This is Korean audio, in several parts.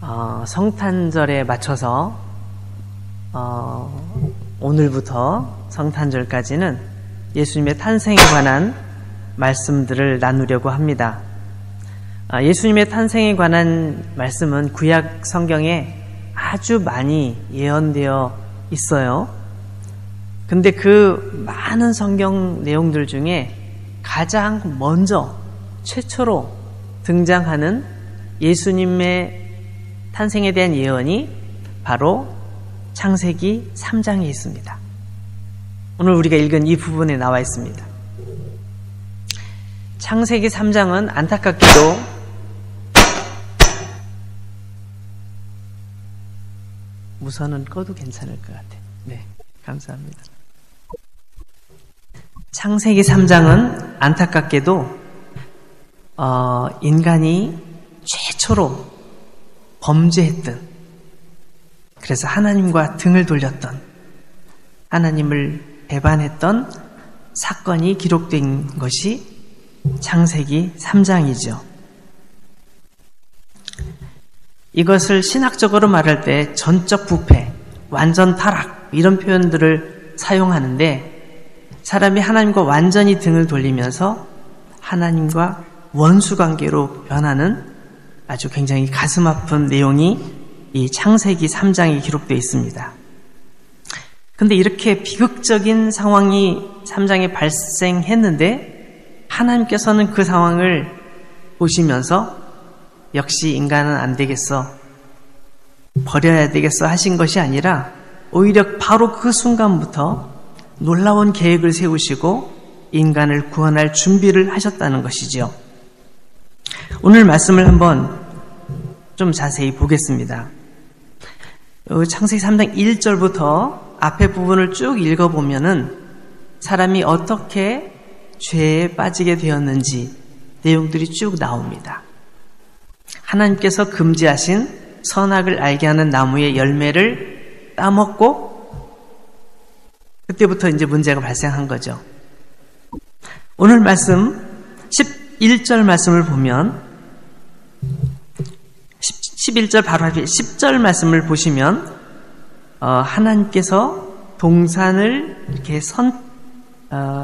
성탄절에 맞춰서 오늘부터 성탄절까지는 예수님의 탄생에 관한 말씀들을 나누려고 합니다. 예수님의 탄생에 관한 말씀은 구약 성경에 아주 많이 예언되어 있어요. 근데 그 많은 성경 내용들 중에 가장 먼저 최초로 등장하는 예수님의 탄생에 대한 예언이 바로 창세기 3장에 있습니다. 오늘 우리가 읽은 이 부분에 나와 있습니다. 창세기 3장은 안타깝게도 무선은 꺼도 괜찮을 것 같아요. 네, 감사합니다. 창세기 3장은 안타깝게도 인간이 최초로 범죄했던, 그래서 하나님과 등을 돌렸던, 하나님을 배반했던 사건이 기록된 것이 창세기 3장이죠. 이것을 신학적으로 말할 때 전적 부패, 완전 타락 이런 표현들을 사용하는데, 사람이 하나님과 완전히 등을 돌리면서 하나님과 원수 관계로 변하는 아주 굉장히 가슴 아픈 내용이 이 창세기 3장에 기록되어 있습니다. 근데 이렇게 비극적인 상황이 3장에 발생했는데 하나님께서는 그 상황을 보시면서 역시 인간은 안 되겠어, 버려야 되겠어 하신 것이 아니라 오히려 바로 그 순간부터 놀라운 계획을 세우시고 인간을 구원할 준비를 하셨다는 것이죠. 오늘 말씀을 한번 좀 자세히 보겠습니다. 창세기 3장 1절부터 앞에 부분을 쭉 읽어보면은 사람이 어떻게 죄에 빠지게 되었는지 내용들이 쭉 나옵니다. 하나님께서 금지하신 선악을 알게 하는 나무의 열매를 따먹고 그때부터 이제 문제가 발생한 거죠. 오늘 말씀 11절 말씀을 보면 11절 바로 앞에 10절 말씀을 보시면 하나님께서 동산을 이렇게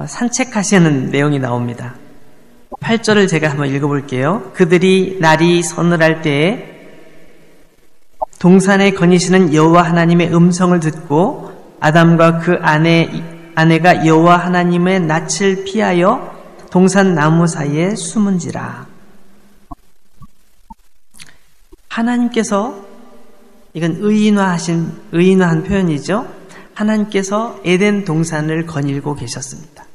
산책하시는 내용이 나옵니다. 8절을 제가 한번 읽어볼게요. 그들이 날이 서늘할 때에 동산에 거니시는 여호와 하나님의 음성을 듣고 아담과 그 아내가 여호와 하나님의 낯을 피하여 동산 나무 사이에 숨은지라. 하나님께서, 이건 의인화한 표현이죠. 하나님께서 에덴 동산을 거닐고 계셨습니다.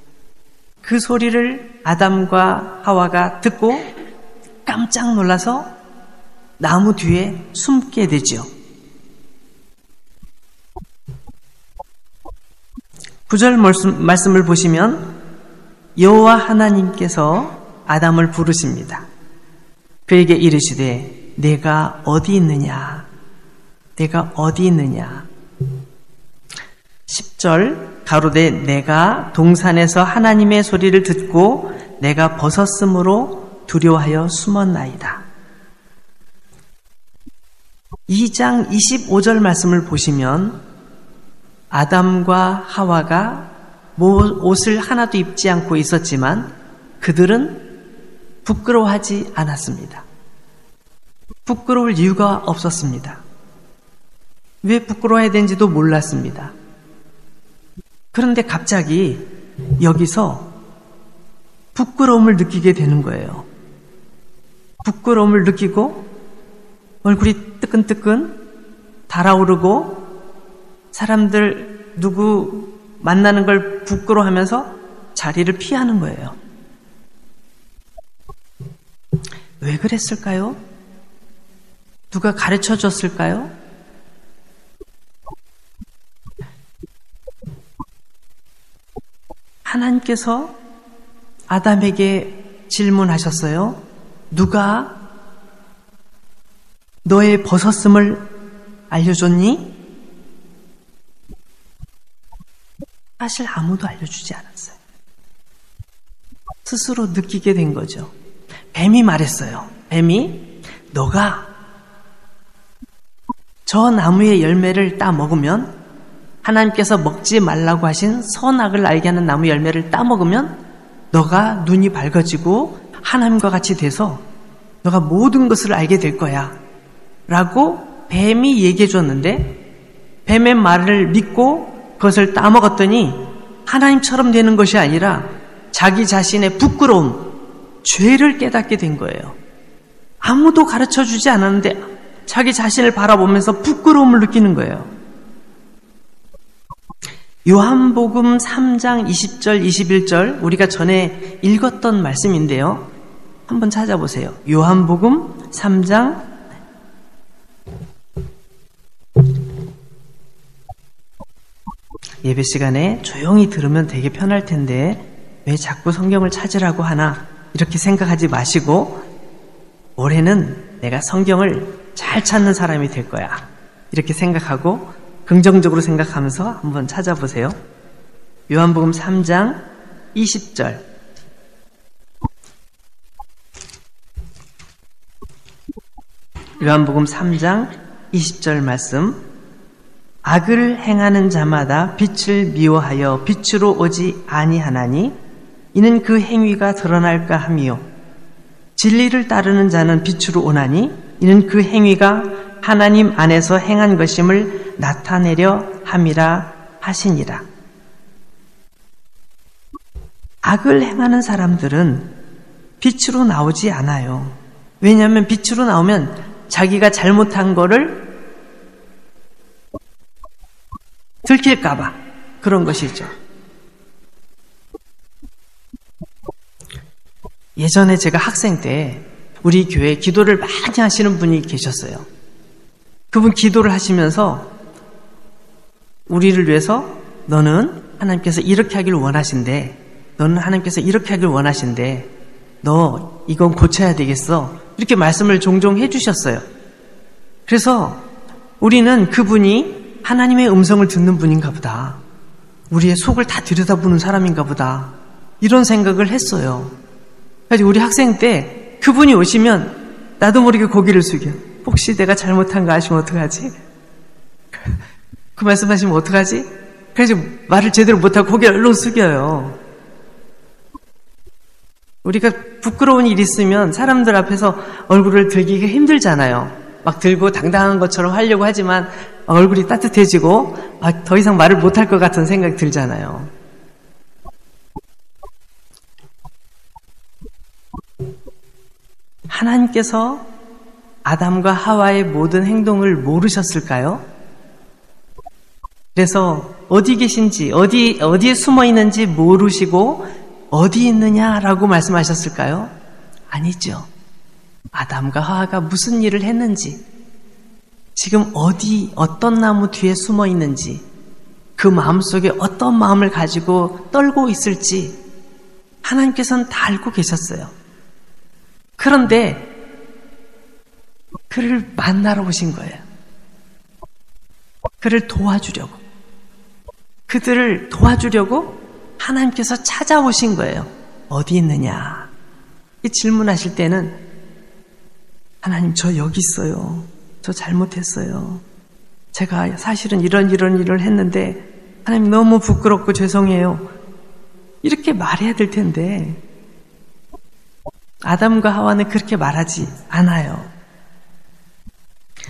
그 소리를 아담과 하와가 듣고 깜짝 놀라서 나무 뒤에 숨게 되죠. 9절 말씀을 보시면 여호와 하나님께서 아담을 부르십니다. 그에게 이르시되 내가 어디 있느냐? 내가 어디 있느냐? 10절 가로되 내가 동산에서 하나님의 소리를 듣고 내가 벗었으므로 두려워하여 숨었나이다. 2장 25절 말씀을 보시면 아담과 하와가 옷을 하나도 입지 않고 있었지만 그들은 부끄러워하지 않았습니다. 부끄러울 이유가 없었습니다. 왜 부끄러워해야 되는지도 몰랐습니다. 그런데 갑자기 여기서 부끄러움을 느끼게 되는 거예요. 부끄러움을 느끼고 얼굴이 뜨끈뜨끈 달아오르고 사람들 누구 만나는 걸 부끄러워하면서 자리를 피하는 거예요. 왜 그랬을까요? 누가 가르쳐 줬을까요? 하나님께서 아담에게 질문하셨어요. 누가 너의 벗었음을 알려줬니? 사실 아무도 알려주지 않았어요. 스스로 느끼게 된 거죠. 뱀이 말했어요. 뱀이 너가 저 나무의 열매를 따 먹으면, 하나님께서 먹지 말라고 하신 선악을 알게 하는 나무 열매를 따 먹으면 너가 눈이 밝아지고 하나님과 같이 돼서 너가 모든 것을 알게 될 거야 라고 뱀이 얘기해 줬는데, 뱀의 말을 믿고 그것을 따 먹었더니 하나님처럼 되는 것이 아니라 자기 자신의 부끄러움, 죄를 깨닫게 된 거예요. 아무도 가르쳐 주지 않았는데 자기 자신을 바라보면서 부끄러움을 느끼는 거예요. 요한복음 3장 20절, 21절 우리가 전에 읽었던 말씀인데요. 한번 찾아보세요. 요한복음 3장 예배 시간에 조용히 들으면 되게 편할 텐데 왜 자꾸 성경을 찾으라고 하나 이렇게 생각하지 마시고, 올해는 내가 성경을 잘 찾는 사람이 될 거야 이렇게 생각하고 긍정적으로 생각하면서 한번 찾아보세요. 요한복음 3장 20절. 요한복음 3장 20절 말씀. 악을 행하는 자마다 빛을 미워하여 빛으로 오지 아니하나니 이는 그 행위가 드러날까 함이요, 진리를 따르는 자는 빛으로 오나니 이는 그 행위가 하나님 안에서 행한 것임을 나타내려 함이라 하시니라. 악을 행하는 사람들은 빛으로 나오지 않아요. 왜냐하면 빛으로 나오면 자기가 잘못한 거를 들킬까봐 그런 것이죠. 예전에 제가 학생 때 우리 교회에 기도를 많이 하시는 분이 계셨어요. 그분 기도를 하시면서 우리를 위해서 너는 하나님께서 이렇게 하길 원하신대, 너는 하나님께서 이렇게 하길 원하신대, 너 이건 고쳐야 되겠어, 이렇게 말씀을 종종 해주셨어요. 그래서 우리는 그분이 하나님의 음성을 듣는 분인가 보다, 우리의 속을 다 들여다보는 사람인가 보다, 이런 생각을 했어요. 그래서 우리 학생 때 그분이 오시면 나도 모르게 고개를 숙여. 혹시 내가 잘못한 거 아시면 어떡하지? 그 말씀하시면 어떡하지? 그래서 말을 제대로 못하고 고개를 얼른 숙여요. 우리가 부끄러운 일 있으면 사람들 앞에서 얼굴을 들기가 힘들잖아요. 막 들고 당당한 것처럼 하려고 하지만 얼굴이 따뜻해지고 더 이상 말을 못할 것 같은 생각이 들잖아요. 하나님께서 아담과 하와의 모든 행동을 모르셨을까요? 그래서 어디 계신지, 어디에 숨어 있는지 모르시고 어디 있느냐라고 말씀하셨을까요? 아니죠. 아담과 하와가 무슨 일을 했는지, 지금 어떤 나무 뒤에 숨어 있는지, 그 마음속에 어떤 마음을 가지고 떨고 있을지 하나님께서는 다 알고 계셨어요. 그런데 그를 만나러 오신 거예요. 그를 도와주려고. 그들을 도와주려고 하나님께서 찾아오신 거예요. 어디 있느냐? 이 질문하실 때는 하나님, 저 여기 있어요. 저 잘못했어요. 제가 사실은 이런 일을 했는데 하나님 너무 부끄럽고 죄송해요. 이렇게 말해야 될 텐데 아담과 하와는 그렇게 말하지 않아요.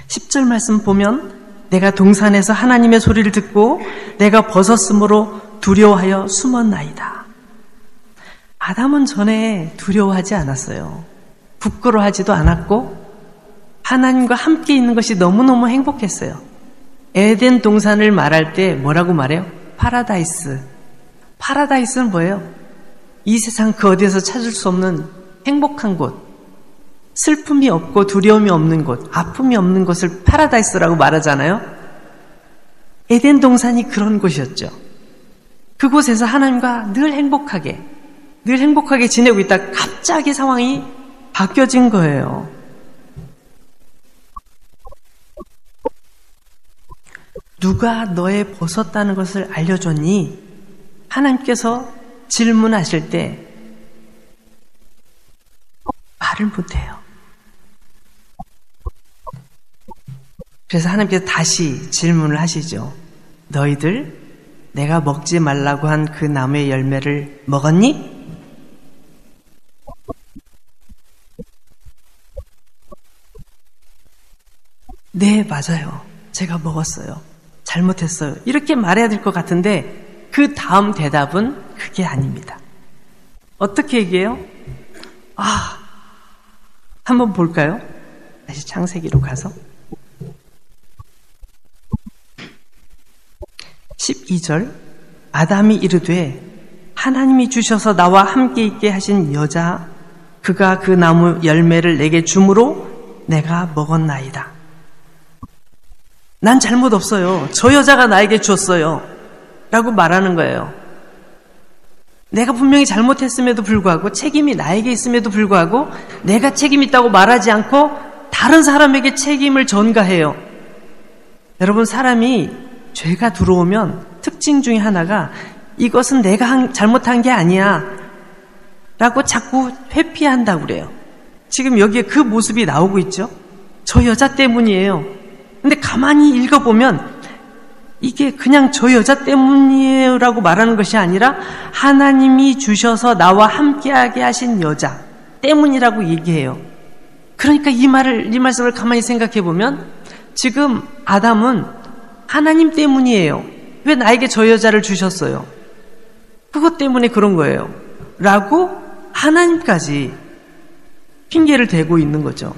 10절 말씀 보면 내가 동산에서 하나님의 소리를 듣고 내가 벗었으므로 두려워하여 숨었나이다. 아담은 전에 두려워하지 않았어요. 부끄러워하지도 않았고 하나님과 함께 있는 것이 너무너무 행복했어요. 에덴 동산을 말할 때 뭐라고 말해요? 파라다이스. 파라다이스는 뭐예요? 이 세상 그 어디에서 찾을 수 없는 행복한 곳, 슬픔이 없고 두려움이 없는 곳, 아픔이 없는 곳을 파라다이스라고 말하잖아요. 에덴 동산이 그런 곳이었죠. 그곳에서 하나님과 늘 행복하게 지내고 있다 갑자기 상황이 바뀌어진 거예요. 누가 너의 벗었다는 것을 알려줬니? 하나님께서 질문하실 때 말을 못해요. 그래서 하나님께서 다시 질문을 하시죠. 너희들 내가 먹지 말라고 한 그 나무의 열매를 먹었니? 네, 맞아요. 제가 먹었어요. 잘못했어요. 이렇게 말해야 될 것 같은데 그 다음 대답은 그게 아닙니다. 어떻게 얘기해요? 한번 볼까요? 다시 창세기로 가서 12절 아담이 이르되 하나님이 주셔서 나와 함께 있게 하신 여자 그가 그 나무 열매를 내게 주므로 내가 먹었나이다. 난 잘못 없어요. 저 여자가 나에게 줬어요. 라고 말하는 거예요. 내가 분명히 잘못했음에도 불구하고 책임이 나에게 있음에도 불구하고 내가 책임 있다고 말하지 않고 다른 사람에게 책임을 전가해요. 여러분, 사람이 죄가 들어오면 특징 중에 하나가 이것은 내가 잘못한 게 아니야 라고 자꾸 회피한다고 그래요. 지금 여기에 그 모습이 나오고 있죠. 저 여자 때문이에요. 근데 가만히 읽어보면 이게 그냥 저 여자 때문이에요 라고 말하는 것이 아니라 하나님이 주셔서 나와 함께하게 하신 여자 때문이라고 얘기해요. 그러니까 이 말씀을 가만히 생각해 보면 지금 아담은 하나님 때문이에요. 왜 나에게 저 여자를 주셨어요? 그것 때문에 그런 거예요. 라고 하나님까지 핑계를 대고 있는 거죠.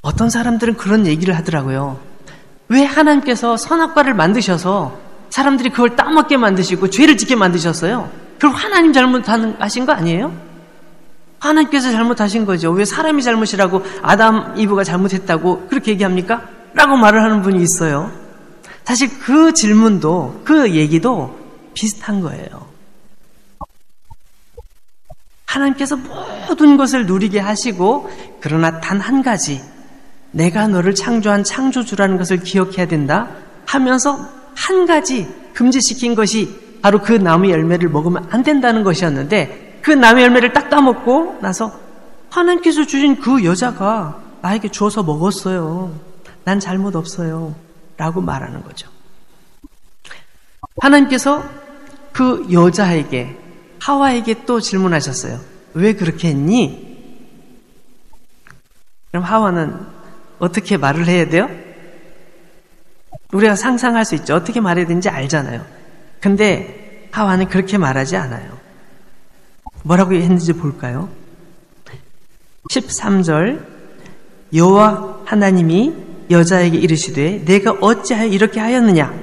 어떤 사람들은 그런 얘기를 하더라고요. 왜 하나님께서 선악과를 만드셔서 사람들이 그걸 따먹게 만드시고 죄를 짓게 만드셨어요? 그럼 하나님 잘못하신 거 아니에요? 하나님께서 잘못하신 거죠. 왜 사람이 잘못이라고 아담, 이브가 잘못했다고 그렇게 얘기합니까? 라고 말을 하는 분이 있어요. 사실 그 질문도 그 얘기도 비슷한 거예요. 하나님께서 모든 것을 누리게 하시고 그러나 단 한 가지 내가 너를 창조한 창조주라는 것을 기억해야 된다 하면서 한 가지 금지시킨 것이 바로 그 나무 열매를 먹으면 안 된다는 것이었는데 그 나무 열매를 딱 따먹고 나서 하나님께서 주신 그 여자가 나에게 주어서 먹었어요. 난 잘못 없어요. 라고 말하는 거죠. 하나님께서 그 여자에게 하와에게 또 질문하셨어요. 왜 그렇게 했니? 그럼 하와는 어떻게 말을 해야 돼요? 우리가 상상할 수 있죠. 어떻게 말해야 되는지 알잖아요. 근데 하와는 그렇게 말하지 않아요. 뭐라고 했는지 볼까요? 13절 여호와 하나님이 여자에게 이르시되 내가 어찌하여 이렇게 하였느냐?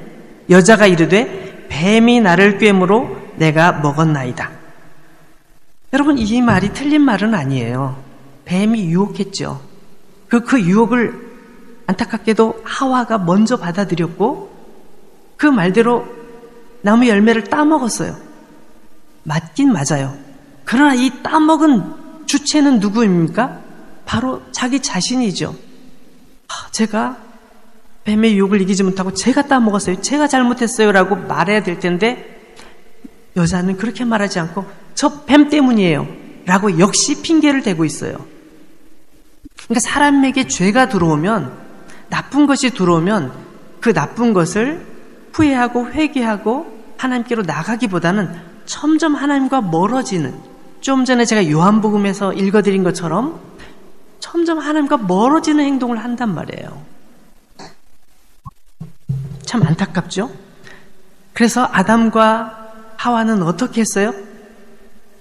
여자가 이르되 뱀이 나를 꿰므로 내가 먹었나이다. 여러분, 이 말이 틀린 말은 아니에요. 뱀이 유혹했죠. 그 유혹을 안타깝게도 하와가 먼저 받아들였고 그 말대로 나무 열매를 따먹었어요. 맞긴 맞아요. 그러나 이 따먹은 주체는 누구입니까? 바로 자기 자신이죠. 제가 뱀의 유혹을 이기지 못하고 제가 따먹었어요. 제가 잘못했어요 라고 말해야 될 텐데 여자는 그렇게 말하지 않고 저 뱀 때문이에요 라고 역시 핑계를 대고 있어요. 그러니까 사람에게 죄가 들어오면, 나쁜 것이 들어오면 그 나쁜 것을 후회하고 회개하고 하나님께로 나가기보다는 점점 하나님과 멀어지는, 좀 전에 제가 요한복음에서 읽어드린 것처럼 점점 하나님과 멀어지는 행동을 한단 말이에요. 참 안타깝죠? 그래서 아담과 하와는 어떻게 했어요?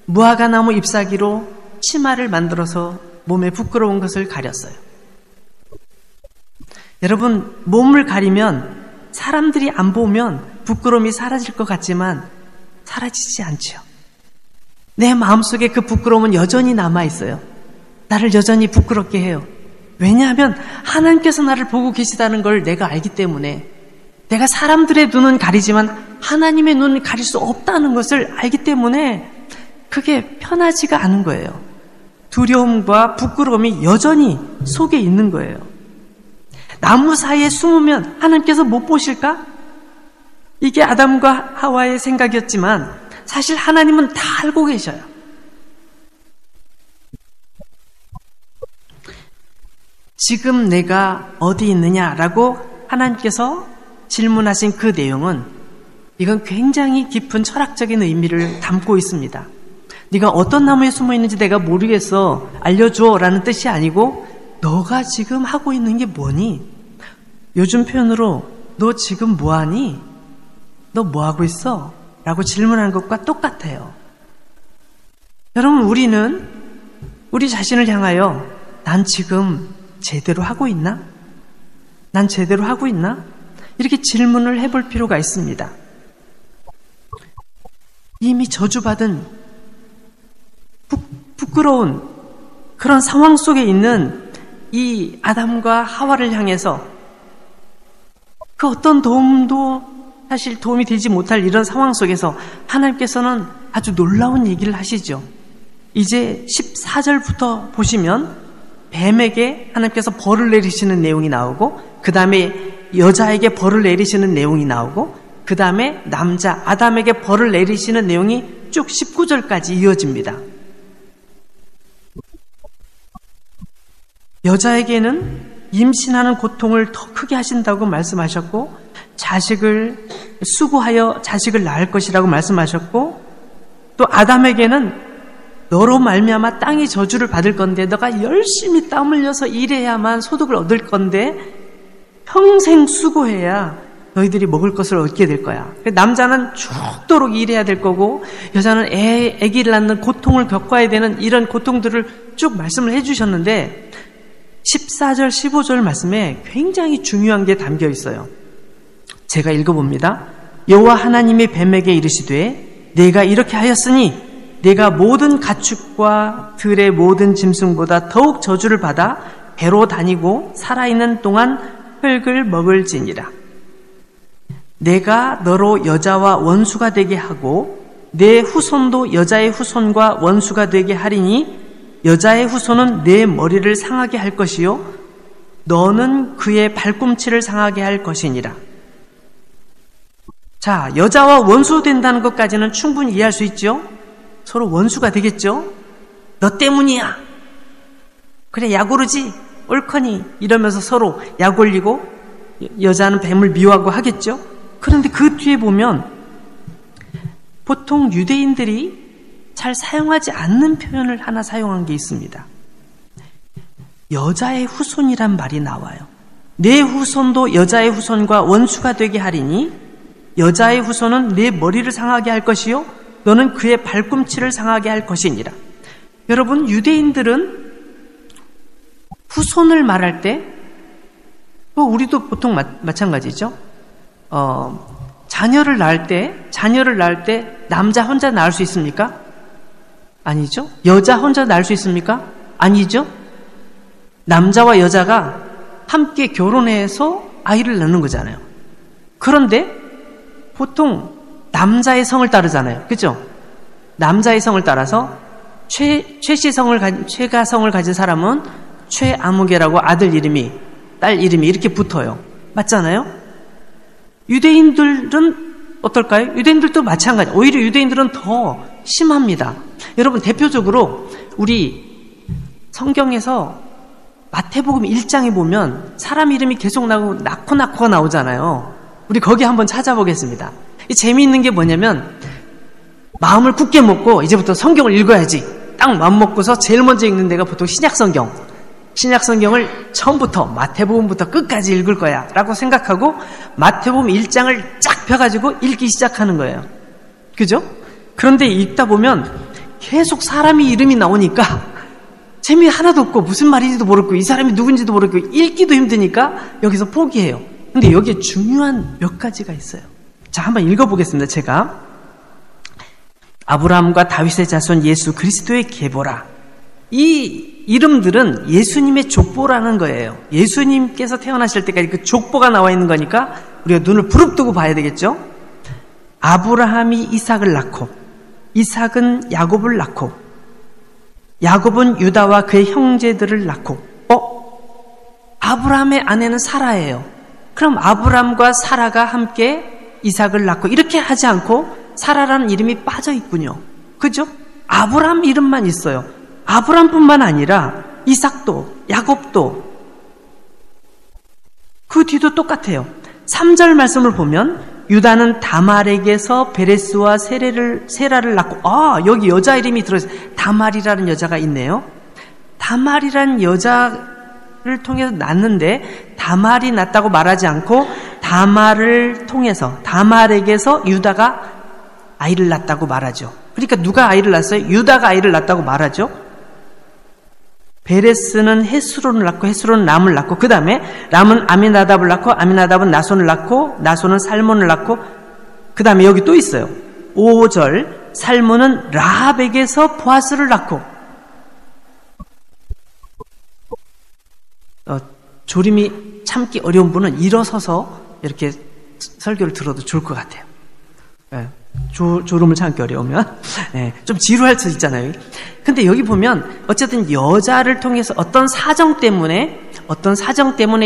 무화과나무 잎사귀로 치마를 만들어서 몸에 부끄러운 것을 가렸어요. 여러분, 몸을 가리면 사람들이 안 보면 부끄러움이 사라질 것 같지만 사라지지 않죠. 내 마음속에 그 부끄러움은 여전히 남아있어요. 나를 여전히 부끄럽게 해요. 왜냐하면 하나님께서 나를 보고 계시다는 걸 내가 알기 때문에, 내가 사람들의 눈은 가리지만 하나님의 눈을 가릴 수 없다는 것을 알기 때문에 그게 편하지가 않은 거예요. 두려움과 부끄러움이 여전히 속에 있는 거예요. 나무 사이에 숨으면 하나님께서 못 보실까? 이게 아담과 하와의 생각이었지만 사실 하나님은 다 알고 계셔요. 지금 내가 어디 있느냐라고 하나님께서 질문하신 그 내용은 이건 굉장히 깊은 철학적인 의미를 담고 있습니다. 네가 어떤 나무에 숨어 있는지 내가 모르겠어, 알려줘 라는 뜻이 아니고 너가 지금 하고 있는 게 뭐니? 요즘 표현으로 너 지금 뭐하니? 너 뭐하고 있어? 라고 질문하는 것과 똑같아요. 여러분, 우리는 우리 자신을 향하여 난 지금 제대로 하고 있나? 난 제대로 하고 있나? 이렇게 질문을 해볼 필요가 있습니다. 이미 저주받은 부끄러운 그런 상황 속에 있는 이 아담과 하와를 향해서 그 어떤 도움도 사실 도움이 되지 못할 이런 상황 속에서 하나님께서는 아주 놀라운 얘기를 하시죠. 이제 14절부터 보시면 뱀에게 하나님께서 벌을 내리시는 내용이 나오고, 그 다음에 여자에게 벌을 내리시는 내용이 나오고, 그 다음에 남자 아담에게 벌을 내리시는 내용이 쭉 19절까지 이어집니다. 여자에게는 임신하는 고통을 더 크게 하신다고 말씀하셨고, 자식을 수고하여 자식을 낳을 것이라고 말씀하셨고, 또 아담에게는 너로 말미암아 땅이 저주를 받을 건데 너가 열심히 땀 흘려서 일해야만 소득을 얻을 건데 평생 수고해야 너희들이 먹을 것을 얻게 될 거야. 남자는 죽도록 일해야 될 거고, 여자는 아기를 낳는 고통을 겪어야 되는 이런 고통들을 쭉 말씀을 해주셨는데 14절 15절 말씀에 굉장히 중요한 게 담겨 있어요. 제가 읽어봅니다. 여호와 하나님이 뱀에게 이르시되 내가 이렇게 하였으니 내가 모든 가축과 들의 모든 짐승보다 더욱 저주를 받아 배로 다니고 살아있는 동안 흙을 먹을지니라. 내가 너로 여자와 원수가 되게 하고 내 후손도 여자의 후손과 원수가 되게 하리니 여자의 후손은 내 머리를 상하게 할 것이요 너는 그의 발꿈치를 상하게 할 것이니라. 자, 여자와 원수 된다는 것까지는 충분히 이해할 수 있죠. 서로 원수가 되겠죠. 너 때문이야. 그래, 약 오르지? 옳거니? 이러면서 서로 약 올리고 여자는 뱀을 미워하고 하겠죠. 그런데 그 뒤에 보면 보통 유대인들이 잘 사용하지 않는 표현을 하나 사용한 게 있습니다. 여자의 후손이란 말이 나와요. 내 후손도 여자의 후손과 원수가 되게 하리니 여자의 후손은 내 머리를 상하게 할 것이요 너는 그의 발꿈치를 상하게 할 것이니라. 여러분, 유대인들은 후손을 말할 때 우리도 보통 마찬가지죠. 자녀를 낳을 때 남자 혼자 낳을 수 있습니까? 아니죠. 여자 혼자 낳을 수 있습니까? 아니죠. 남자와 여자가 함께 결혼해서 아이를 낳는 거잖아요. 그런데 보통 남자의 성을 따르잖아요. 그죠? 남자의 성을 따라서 최가성을 가진 사람은 최아무개라고 아들 이름이, 딸 이름이 이렇게 붙어요. 맞잖아요? 유대인들은 어떨까요? 유대인들도 마찬가지. 오히려 유대인들은 더 심합니다. 여러분, 대표적으로 우리 성경에서 마태복음 1장에 보면 사람 이름이 계속 낳고가 나오잖아요. 우리 거기 한번 찾아보겠습니다. 이 재미있는 게 뭐냐면 마음을 굳게 먹고 이제부터 성경을 읽어야지 딱 마음 먹고서 제일 먼저 읽는 데가 보통 신약성경을 처음부터 마태복음부터 끝까지 읽을 거야 라고 생각하고 마태복음 1장을 쫙 펴가지고 읽기 시작하는 거예요. 그죠? 그런데 읽다 보면 계속 사람이 이름이 나오니까 재미 하나도 없고 무슨 말인지도 모르고 이 사람이 누군지도 모르고 읽기도 힘드니까 여기서 포기해요. 근데 여기에 중요한 몇 가지가 있어요. 자, 한번 읽어보겠습니다. 제가 아브라함과 다윗의 자손 예수 그리스도의 계보라. 이 이름들은 예수님의 족보라는 거예요. 예수님께서 태어나실 때까지 그 족보가 나와 있는 거니까 우리가 눈을 부릅뜨고 봐야 되겠죠. 아브라함이 이삭을 낳고 이삭은 야곱을 낳고 야곱은 유다와 그의 형제들을 낳고 아브라함의 아내는 사라예요. 그럼 아브라함과 사라가 함께 이삭을 낳고 이렇게 하지 않고 사라라는 이름이 빠져 있군요. 그죠? 아브라함 이름만 있어요. 아브라함뿐만 아니라 이삭도 야곱도 그 뒤도 똑같아요. 3절 말씀을 보면 유다는 다말에게서 베레스와 세라를 낳고, 여기 여자 이름이 들어있어요. 다말이라는 여자가 있네요. 다말이라는 여자를 통해서 낳는데 다말이 낳았다고 말하지 않고 다말을 통해서, 다말에게서 유다가 아이를 낳았다고 말하죠. 그러니까 누가 아이를 낳았어요? 유다가 아이를 낳았다고 말하죠. 베레스는 헤스론을 낳고 헤스론은 람을 낳고, 그 다음에 람은 아미나답을 낳고 아미나답은 나손을 낳고 나손은 살몬을 낳고, 그 다음에 여기 또 있어요. 5절 살몬은 라합에게서 보아스를 낳고. 조림이 참기 어려운 분은 일어서서 이렇게 설교를 들어도 좋을 것 같아요. 졸음을 참기 어려우면 좀 지루할 수 있잖아요. 근데 여기 보면 어쨌든 여자를 통해서 어떤 사정 때문에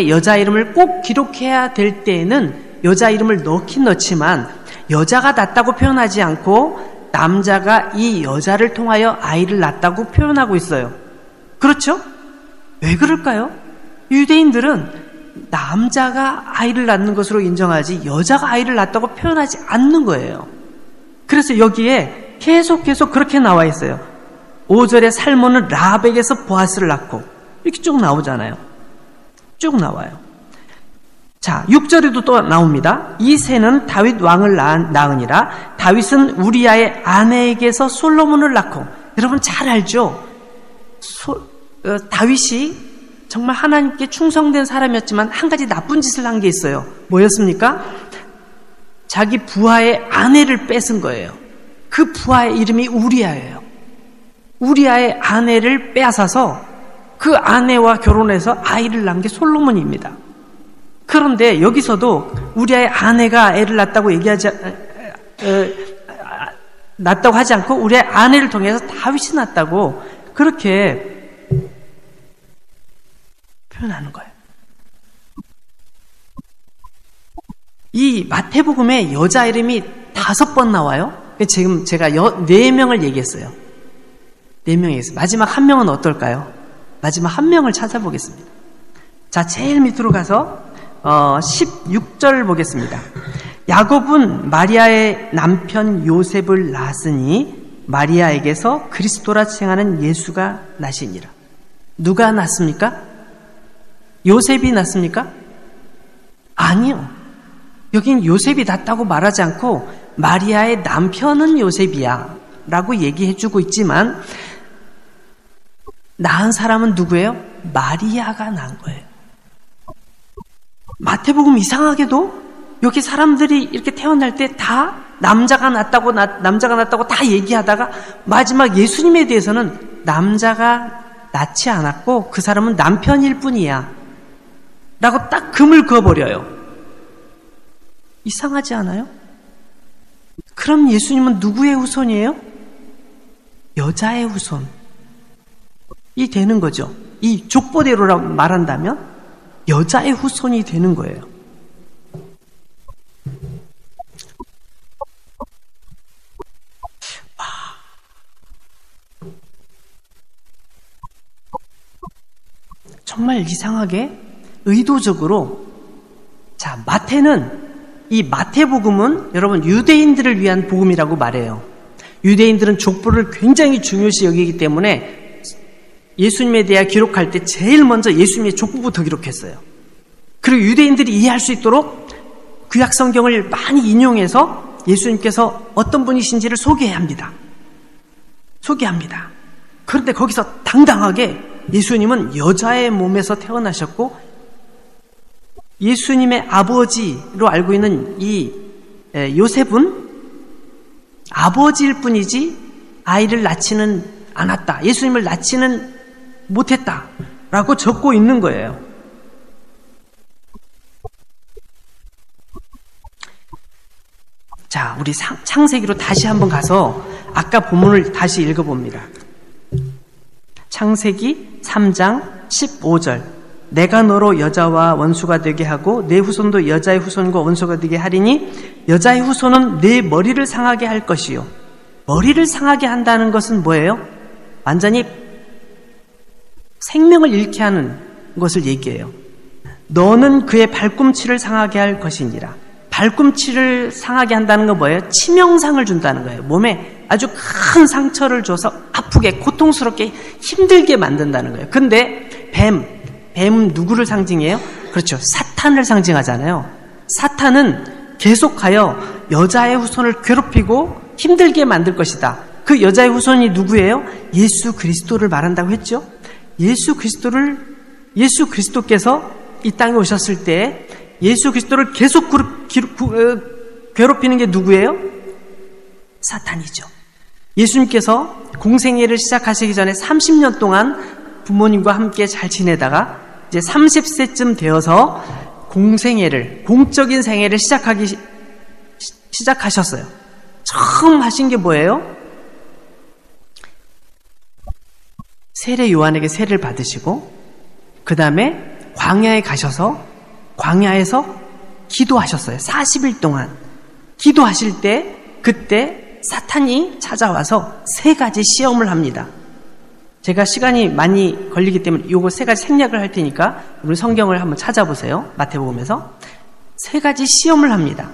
여자 이름을 꼭 기록해야 될 때에는 여자 이름을 넣긴 넣지만 여자가 낳았다고 표현하지 않고 남자가 이 여자를 통하여 아이를 낳았다고 표현하고 있어요. 그렇죠? 왜 그럴까요? 유대인들은 남자가 아이를 낳는 것으로 인정하지 여자가 아이를 낳았다고 표현하지 않는 거예요. 그래서 여기에 계속 그렇게 나와 있어요. 5절에 살몬은 라합에게서 보아스를 낳고, 이렇게 쭉 나오잖아요. 쭉 나와요. 자, 6절에도 또 나옵니다. 이 새는 다윗 왕을 낳으니라. 다윗은 우리아의 아내에게서 솔로몬을 낳고. 여러분 잘 알죠? 다윗이 정말 하나님께 충성된 사람이었지만 한 가지 나쁜 짓을 한 게 있어요. 뭐였습니까? 자기 부하의 아내를 뺏은 거예요. 그 부하의 이름이 우리아예요. 우리아의 아내를 빼앗아서 그 아내와 결혼해서 아이를 낳은 게 솔로몬입니다. 그런데 여기서도 우리아의 아내가 애를 낳았다고 낳았다고 하지 않고 우리아의 아내를 통해서 다윗이 낳았다고 그렇게 표현하는 거예요. 이 마태복음에 여자 이름이 5번 나와요. 지금 제가 4명을 얘기했어요. 4명이 있어요. 마지막 1명은 어떨까요? 마지막 1명을 찾아보겠습니다. 자, 제일 밑으로 가서 16절 보겠습니다. 야곱은 마리아의 남편 요셉을 낳았으니 마리아에게서 그리스도라 칭하는 예수가 나시니라. 누가 낳습니까? 요셉이 낳습니까? 아니요. 여긴 요셉이 낳았다고 말하지 않고 마리아의 남편은 요셉이야 라고 얘기해주고 있지만 낳은 사람은 누구예요? 마리아가 낳은 거예요. 마태복음 이상하게도 여기 사람들이 이렇게 태어날 때 다 남자가 낳았다고 다 얘기하다가 마지막 예수님에 대해서는 남자가 낳지 않았고 그 사람은 남편일 뿐이야 라고 딱 금을 그어버려요. 이상하지 않아요? 그럼 예수님은 누구의 후손이에요? 여자의 후손이 되는 거죠. 이 족보대로 말한다면 여자의 후손이 되는 거예요. 정말 이상하게 의도적으로 자, 마태는 이 마태복음은 여러분 유대인들을 위한 복음이라고 말해요. 유대인들은 족보를 굉장히 중요시 여기기 때문에 예수님에 대해 기록할 때 제일 먼저 예수님의 족보부터 기록했어요. 그리고 유대인들이 이해할 수 있도록 구약 성경을 많이 인용해서 예수님께서 어떤 분이신지를 소개합니다. 그런데 거기서 당당하게 예수님은 여자의 몸에서 태어나셨고 예수님의 아버지로 알고 있는 이 요셉은 아버지일 뿐이지 아이를 낳지는 않았다. 예수님을 낳지는 못했다라고 적고 있는 거예요. 자, 우리 창세기로 다시 한번 가서 아까 본문을 다시 읽어봅니다. 창세기 3장 15절 내가 너로 여자와 원수가 되게 하고 내 후손도 여자의 후손과 원수가 되게 하리니 여자의 후손은 내 머리를 상하게 할 것이요. 머리를 상하게 한다는 것은 뭐예요? 완전히 생명을 잃게 하는 것을 얘기해요. 너는 그의 발꿈치를 상하게 할 것이니라. 발꿈치를 상하게 한다는 건 뭐예요? 치명상을 준다는 거예요. 몸에 아주 큰 상처를 줘서 아프게 고통스럽게 힘들게 만든다는 거예요. 근데 뱀은 누구를 상징해요? 그렇죠. 사탄을 상징하잖아요. 사탄은 계속하여 여자의 후손을 괴롭히고 힘들게 만들 것이다. 그 여자의 후손이 누구예요? 예수 그리스도를 말한다고 했죠. 예수 그리스도께서 이 땅에 오셨을 때 예수 그리스도를 계속 괴롭히는 게 누구예요? 사탄이죠. 예수님께서 공생애를 시작하시기 전에 30년 동안 부모님과 함께 잘 지내다가 이제 30세쯤 되어서 공적인 생애를 시작하셨어요. 처음 하신 게 뭐예요? 세례 요한에게 세례를 받으시고 그 다음에 광야에 가셔서 광야에서 기도하셨어요. 40일 동안 기도하실 때 그때 사탄이 찾아와서 3가지 시험을 합니다. 제가 시간이 많이 걸리기 때문에 요거 3가지 생략을 할 테니까 우리 성경을 한번 찾아보세요. 마태복음에서 3가지 시험을 합니다.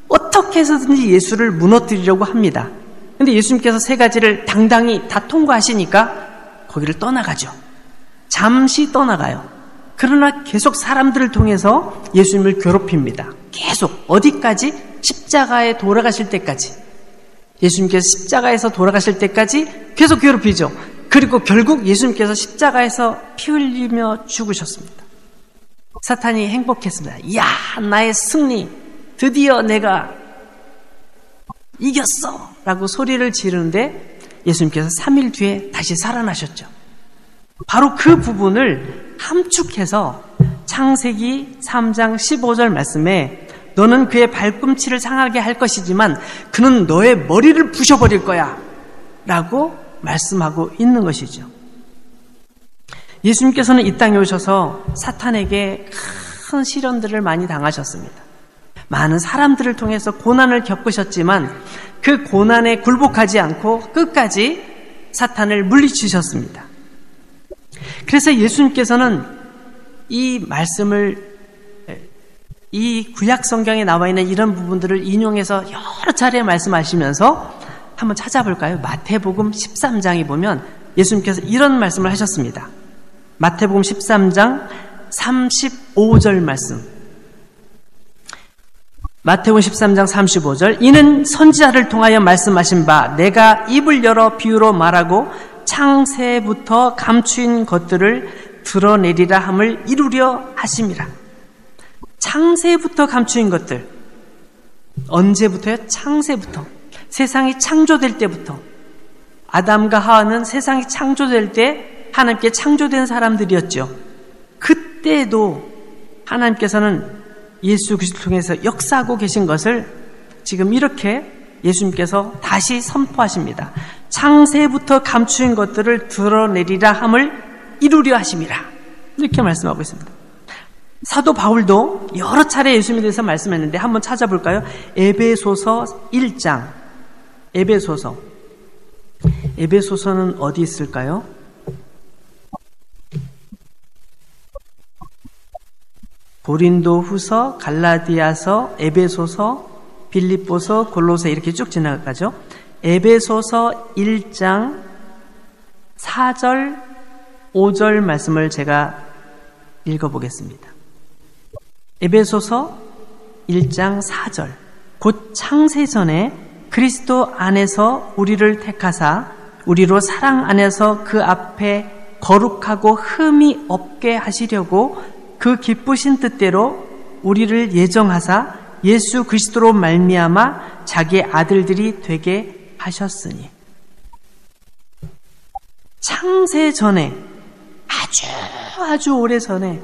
어떻게 해서든지 예수를 무너뜨리려고 합니다. 근데 예수님께서 3가지를 당당히 다 통과하시니까 거기를 떠나가죠. 잠시 떠나가요. 그러나 계속 사람들을 통해서 예수님을 괴롭힙니다. 계속 어디까지? 십자가에 돌아가실 때까지. 예수님께서 십자가에서 돌아가실 때까지 계속 괴롭히죠. 그리고 결국 예수님께서 십자가에서 피 흘리며 죽으셨습니다. 사탄이 행복했습니다. 야, 나의 승리! 드디어 내가 이겼어! 라고 소리를 지르는데 예수님께서 3일 뒤에 다시 살아나셨죠. 바로 그 부분을 함축해서 창세기 3장 15절 말씀에 너는 그의 발꿈치를 상하게 할 것이지만 그는 너의 머리를 부셔버릴 거야 라고 말씀하고 있는 것이죠. 예수님께서는 이 땅에 오셔서 사탄에게 큰 시련들을 많이 당하셨습니다. 많은 사람들을 통해서 고난을 겪으셨지만 그 고난에 굴복하지 않고 끝까지 사탄을 물리치셨습니다. 그래서 예수님께서는 이 말씀을 이 구약 성경에 나와 있는 이런 부분들을 인용해서 여러 차례 말씀하시면서 한번 찾아볼까요? 마태복음 13장에 보면 예수님께서 이런 말씀을 하셨습니다. 마태복음 13장 35절 말씀. 마태복음 13장 35절 이는 선지자를 통하여 말씀하신 바 내가 입을 열어 비유로 말하고 창세부터 감추인 것들을 드러내리라 함을 이루려 하심이라. 창세부터 감추인 것들. 언제부터요? 창세부터. 세상이 창조될 때부터. 아담과 하와는 세상이 창조될 때 하나님께 창조된 사람들이었죠. 그때도 하나님께서는 예수 그리스도를 통해서 역사하고 계신 것을 지금 이렇게 예수님께서 다시 선포하십니다. 창세부터 감추인 것들을 드러내리라 함을 이루려 하심이라. 이렇게 말씀하고 있습니다. 사도 바울도 여러 차례 예수님에 대해서 말씀했는데 한번 찾아볼까요? 에베소서 1장. 에베소서는 어디 있을까요? 고린도 후서, 갈라디아서, 에베소서, 빌립보서, 골로새 이렇게 쭉 지나가죠. 에베소서 1장 4절, 5절 말씀을 제가 읽어보겠습니다. 에베소서 1장 4절 곧 창세전에 그리스도 안에서 우리를 택하사 우리로 사랑 안에서 그 앞에 거룩하고 흠이 없게 하시려고 그 기쁘신 뜻대로 우리를 예정하사 예수 그리스도로 말미암아 자기의 아들들이 되게 하셨으니. 창세 전에 아주 오래전에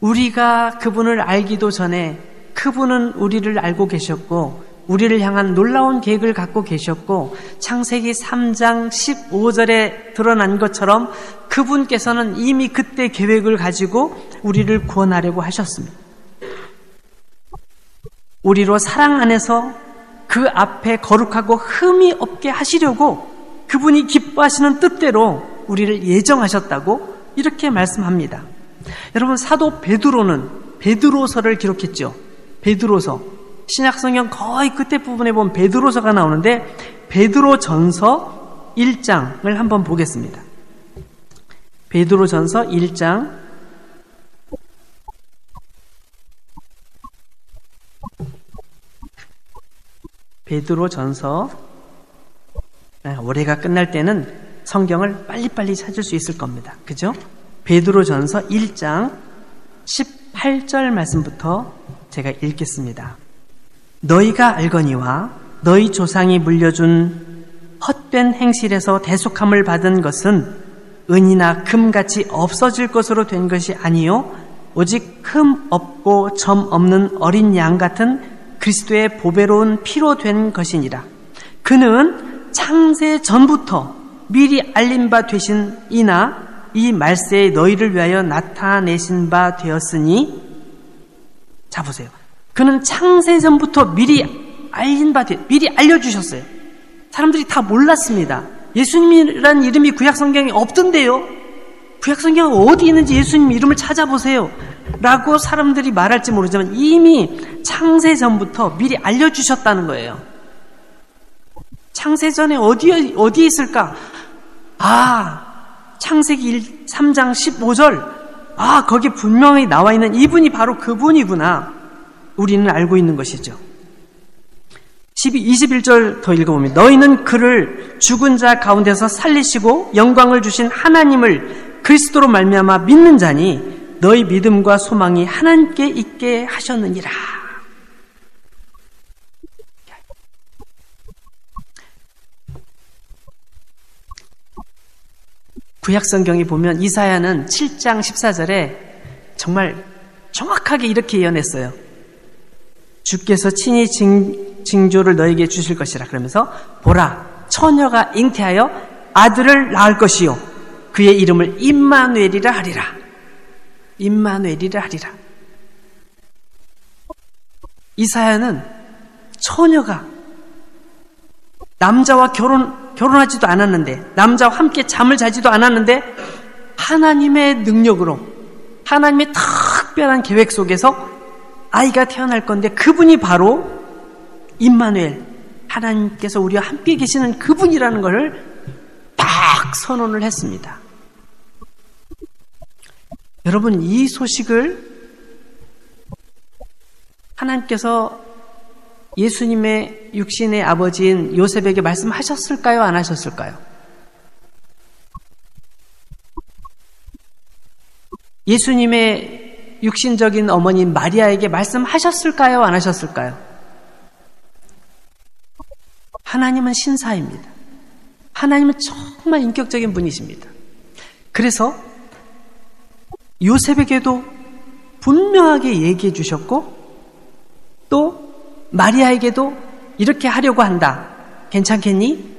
우리가 그분을 알기도 전에 그분은 우리를 알고 계셨고 우리를 향한 놀라운 계획을 갖고 계셨고 창세기 3장 15절에 드러난 것처럼 그분께서는 이미 그때 계획을 가지고 우리를 구원하려고 하셨습니다. 우리로 사랑 안에서 그 앞에 거룩하고 흠이 없게 하시려고 그분이 기뻐하시는 뜻대로 우리를 예정하셨다고 이렇게 말씀합니다. 여러분, 사도 베드로는 베드로서를 기록했죠. 베드로서. 신약성경 거의 끝에 부분에 보면 베드로서가 나오는데 베드로전서 1장을 한번 보겠습니다. 베드로전서 1장 베드로전서 올해가 끝날 때는 성경을 빨리빨리 찾을 수 있을 겁니다. 그죠? 베드로전서 1장 18절 말씀부터 제가 읽겠습니다. 너희가 알거니와 너희 조상이 물려준 헛된 행실에서 대속함을 받은 것은 은이나 금같이 없어질 것으로 된 것이 아니요 오직 흠 없고 점 없는 어린 양 같은 그리스도의 보배로운 피로 된 것이니라. 그는 창세 전부터 미리 알린 바 되신 이나 이 말세에 너희를 위하여 나타내신 바 되었으니, 자 보세요. 그는 창세 전부터 미리 알린 바 미리 알려주셨어요. 사람들이 다 몰랐습니다. 예수님이라는 이름이 구약성경에 없던데요. 구약성경은 어디 있는지 예수님 이름을 찾아보세요 라고 사람들이 말할지 모르지만 이미 창세 전부터 미리 알려주셨다는 거예요. 창세 전에 어디에 있을까? 창세기 3장 15절. 거기 분명히 나와 있는 이분이 바로 그분이구나. 우리는 알고 있는 것이죠. 21절 더 읽어보면 너희는 그를 죽은 자 가운데서 살리시고 영광을 주신 하나님을 그리스도로 말미암아 믿는 자니 너희 믿음과 소망이 하나님께 있게 하셨느니라. 구약성경에 보면 이사야는 7장 14절에 정말 정확하게 이렇게 예언했어요. 주께서 친히 징조를 너에게 주실 것이라. 그러면서 보라, 처녀가 잉태하여 아들을 낳을 것이요 그의 이름을 임마누엘이라 하리라. 임마누엘이라 하리라. 이사야는 처녀가 남자와 결혼하지도 않았는데, 남자와 함께 잠을 자지도 않았는데 하나님의 능력으로, 하나님의 특별한 계획 속에서 아이가 태어날 건데 그분이 바로 임마누엘, 하나님께서 우리와 함께 계시는 그분이라는 것을 딱 선언을 했습니다. 여러분, 이 소식을 하나님께서 예수님의 육신의 아버지인 요셉에게 말씀하셨을까요? 안 하셨을까요? 예수님의 육신적인 어머니인 마리아에게 말씀하셨을까요? 안 하셨을까요? 하나님은 신사입니다. 하나님은 정말 인격적인 분이십니다. 그래서 요셉에게도 분명하게 얘기해 주셨고 또 마리아에게도 이렇게 하려고 한다. 괜찮겠니?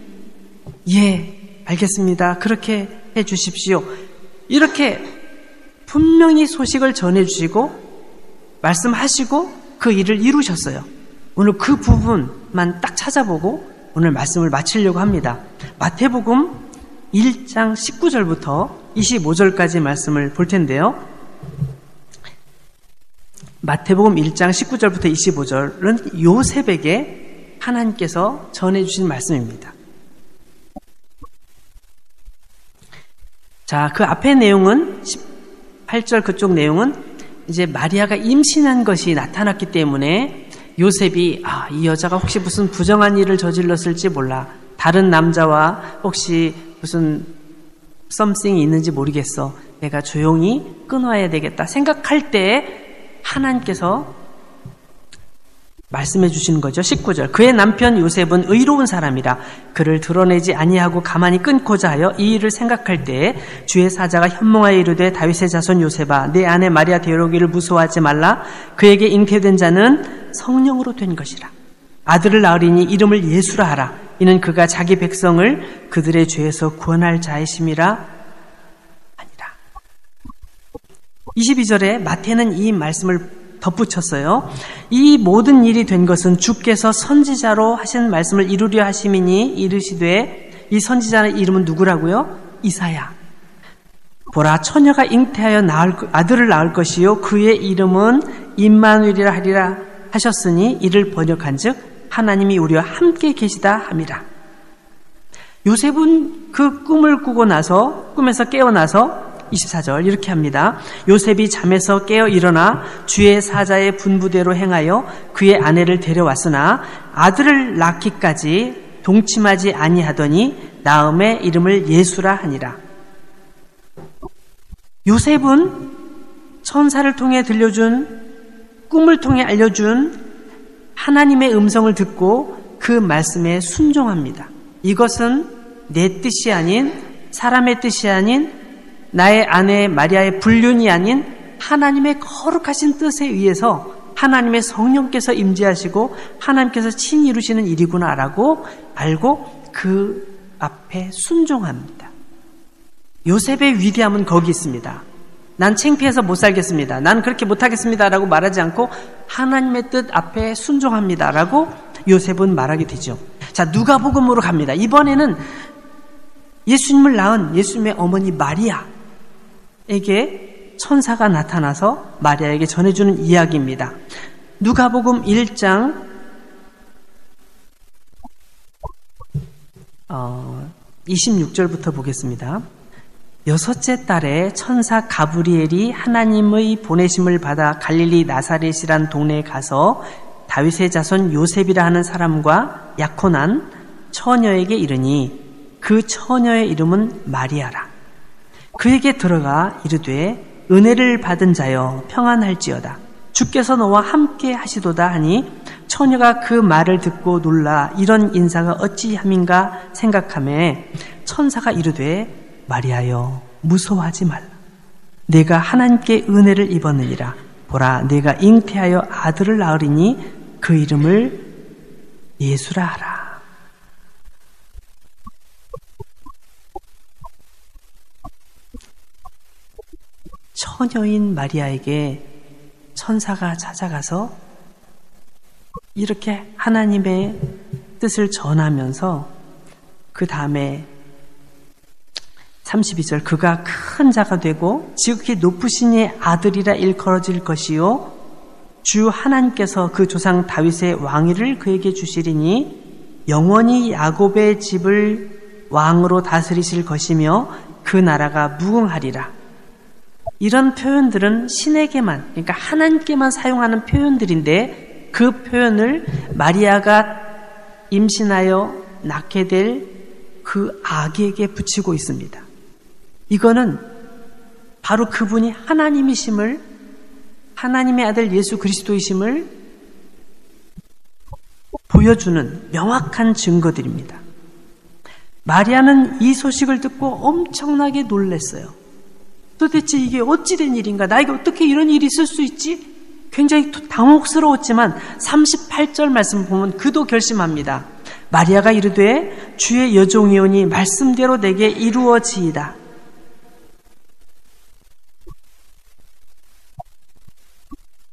예, 알겠습니다. 그렇게 해 주십시오. 이렇게 분명히 소식을 전해주시고 말씀하시고 그 일을 이루셨어요. 오늘 그 부분만 딱 찾아보고 오늘 말씀을 마치려고 합니다. 마태복음 1장 19절부터 25절까지 말씀을 볼 텐데요. 마태복음 1장 19절부터 25절은 요셉에게 하나님께서 전해주신 말씀입니다. 자, 그 앞의 내용은 18절 그쪽 내용은 이제 마리아가 임신한 것이 나타났기 때문에 요셉이 이 여자가 혹시 무슨 부정한 일을 저질렀을지 몰라. 다른 남자와 혹시 무슨 썸씽이 있는지 모르겠어. 내가 조용히 끊어야 되겠다 생각할 때 하나님께서 말씀해 주시는 거죠. 19절. 그의 남편 요셉은 의로운 사람이라 그를 드러내지 아니하고 가만히 끊고자 하여 이 일을 생각할 때에 주의 사자가 현몽하여 이르되 다윗의 자손 요셉아 내 아내 마리아 데려오기를 무서워하지 말라. 그에게 잉태된 자는 성령으로 된 것이라. 아들을 낳으리니 이름을 예수라 하라. 이는 그가 자기 백성을 그들의 죄에서 구원할 자이심이라 하니라. 22절에 마태는 이 말씀을 덧붙였어요. 이 모든 일이 된 것은 주께서 선지자로 하신 말씀을 이루려 하심이니 이르시되, 이 선지자의 이름은 누구라고요? 이사야. 보라 처녀가 잉태하여 아들을 낳을 것이요 그의 이름은 임마누엘이라 하리라 하셨으니 이를 번역한즉 하나님이 우리와 함께 계시다 함이라. 요셉은 그 꿈을 꾸고 나서 꿈에서 깨어나서 24절 이렇게 합니다. 요셉이 잠에서 깨어 일어나 주의 사자의 분부대로 행하여 그의 아내를 데려왔으나 아들을 낳기까지 동침하지 아니하더니 낳음의 이름을 예수라 하니라. 요셉은 천사를 통해 들려준 꿈을 통해 알려준 하나님의 음성을 듣고 그 말씀에 순종합니다. 이것은 내 뜻이 아닌 사람의 뜻이 아닌 나의 아내 마리아의 불륜이 아닌 하나님의 거룩하신 뜻에 의해서 하나님의 성령께서 임재하시고 하나님께서 친히 이루시는 일이구나라고 알고 그 앞에 순종합니다. 요셉의 위대함은 거기 있습니다. 난 창피해서 못 살겠습니다. 난 그렇게 못하겠습니다 라고 말하지 않고 하나님의 뜻 앞에 순종합니다 라고 요셉은 말하게 되죠. 자, 누가복음으로 갑니다. 이번에는 예수님을 낳은 예수님의 어머니 마리아에게 천사가 나타나서 마리아에게 전해주는 이야기입니다. 누가복음 1장 26절부터 보겠습니다. 여섯째 달에 천사 가브리엘이 하나님의 보내심을 받아 갈릴리 나사렛이란 동네에 가서 다윗의 자손 요셉이라 하는 사람과 약혼한 처녀에게 이르니 그 처녀의 이름은 마리아라. 그에게 들어가 이르되 은혜를 받은 자여 평안할지어다. 주께서 너와 함께 하시도다 하니 처녀가 그 말을 듣고 놀라 이런 인사가 어찌함인가 생각하매 천사가 이르되 마리아여 무서워하지 말라. 내가 하나님께 은혜를 입었느니라. 보라 내가 잉태하여 아들을 낳으리니 그 이름을 예수라 하라. 처녀인 마리아에게 천사가 찾아가서 이렇게 하나님의 뜻을 전하면서 그 다음에 32절 그가 큰 자가 되고 지극히 높으신 이의 아들이라 일컬어질 것이요 주 하나님께서 그 조상 다윗의 왕위를 그에게 주시리니 영원히 야곱의 집을 왕으로 다스리실 것이며 그 나라가 무궁하리라. 이런 표현들은 신에게만 그러니까 하나님께만 사용하는 표현들인데 그 표현을 마리아가 임신하여 낳게 될 그 아기에게 붙이고 있습니다. 이거는 바로 그분이 하나님이심을 하나님의 아들 예수 그리스도이심을 보여주는 명확한 증거들입니다. 마리아는 이 소식을 듣고 엄청나게 놀랐어요. 도대체 이게 어찌된 일인가? 나에게 어떻게 이런 일이 있을 수 있지? 굉장히 당혹스러웠지만 38절 말씀 보면 그도 결심합니다. 마리아가 이르되 주의 여종이오니 말씀대로 내게 이루어지이다.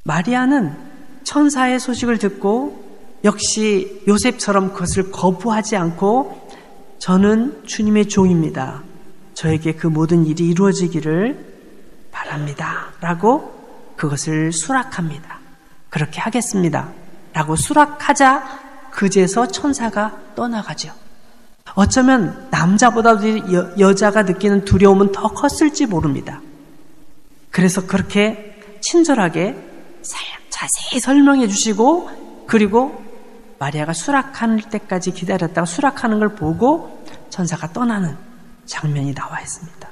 마리아는 천사의 소식을 듣고 역시 요셉처럼 그것을 거부하지 않고 저는 주님의 종입니다. 저에게 그 모든 일이 이루어지기를 바랍니다. 라고 그것을 수락합니다. 그렇게 하겠습니다. 라고 수락하자 그제서 천사가 떠나가죠. 어쩌면 남자보다도 여자가 느끼는 두려움은 더 컸을지 모릅니다. 그래서 그렇게 친절하게 자세히 설명해 주시고 그리고 마리아가 수락할 때까지 기다렸다가 수락하는 걸 보고 천사가 떠나는 장면이 나와 있습니다.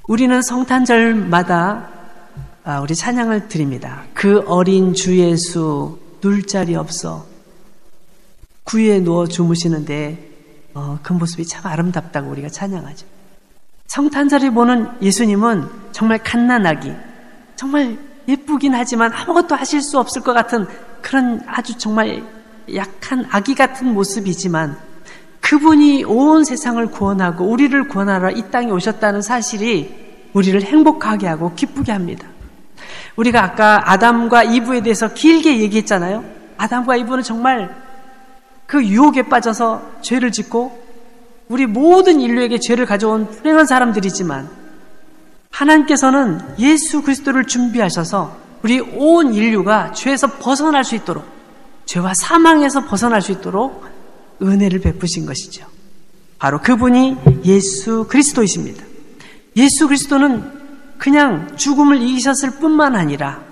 우리는 성탄절마다 우리 찬양을 드립니다. 그 어린 주 예수 눌 자리 없어 구유에 누워 주무시는데 그 모습이 참 아름답다고 우리가 찬양하죠. 성탄절에 보는 예수님은 정말 갓난아기, 정말 예쁘긴 하지만 아무것도 하실 수 없을 것 같은 그런 아주 정말 약한 아기 같은 모습이지만 그분이 온 세상을 구원하고 우리를 구원하러 이 땅에 오셨다는 사실이 우리를 행복하게 하고 기쁘게 합니다. 우리가 아까 아담과 이브에 대해서 길게 얘기했잖아요. 아담과 이브는 정말 그 유혹에 빠져서 죄를 짓고 우리 모든 인류에게 죄를 가져온 불행한 사람들이지만 하나님께서는 예수 그리스도를 준비하셔서 우리 온 인류가 죄에서 벗어날 수 있도록, 죄와 사망에서 벗어날 수 있도록 은혜를 베푸신 것이죠. 바로 그분이 예수 그리스도이십니다. 예수 그리스도는 그냥 죽음을 이기셨을 뿐만 아니라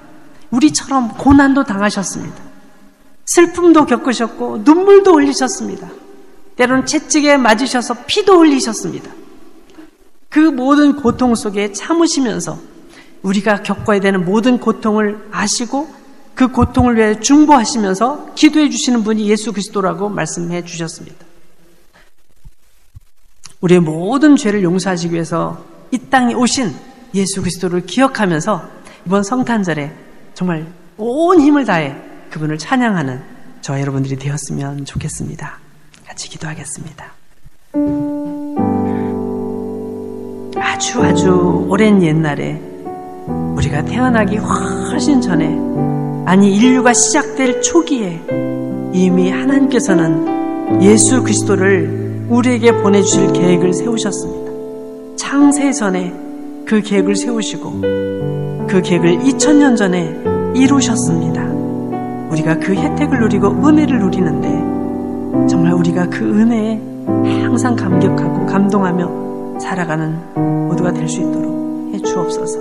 우리처럼 고난도 당하셨습니다. 슬픔도 겪으셨고 눈물도 흘리셨습니다. 때로는 채찍에 맞으셔서 피도 흘리셨습니다. 그 모든 고통 속에 참으시면서 우리가 겪어야 되는 모든 고통을 아시고 그 고통을 위해 중보하시면서 기도해 주시는 분이 예수 그리스도라고 말씀해 주셨습니다. 우리의 모든 죄를 용서하시기 위해서 이 땅에 오신 예수 그리스도를 기억하면서 이번 성탄절에 정말 온 힘을 다해 그분을 찬양하는 저와 여러분들이 되었으면 좋겠습니다. 같이 기도하겠습니다. 아주 오랜 옛날에 우리가 태어나기 훨씬 전에, 아니 인류가 시작될 초기에 이미 하나님께서는 예수 그리스도를 우리에게 보내주실 계획을 세우셨습니다. 창세 전에 그 계획을 세우시고 그 계획을 2000년 전에 이루셨습니다. 우리가 그 혜택을 누리고 은혜를 누리는데 정말 우리가 그 은혜에 항상 감격하고 감동하며 살아가는 모두가 될 수 있도록 해 주옵소서.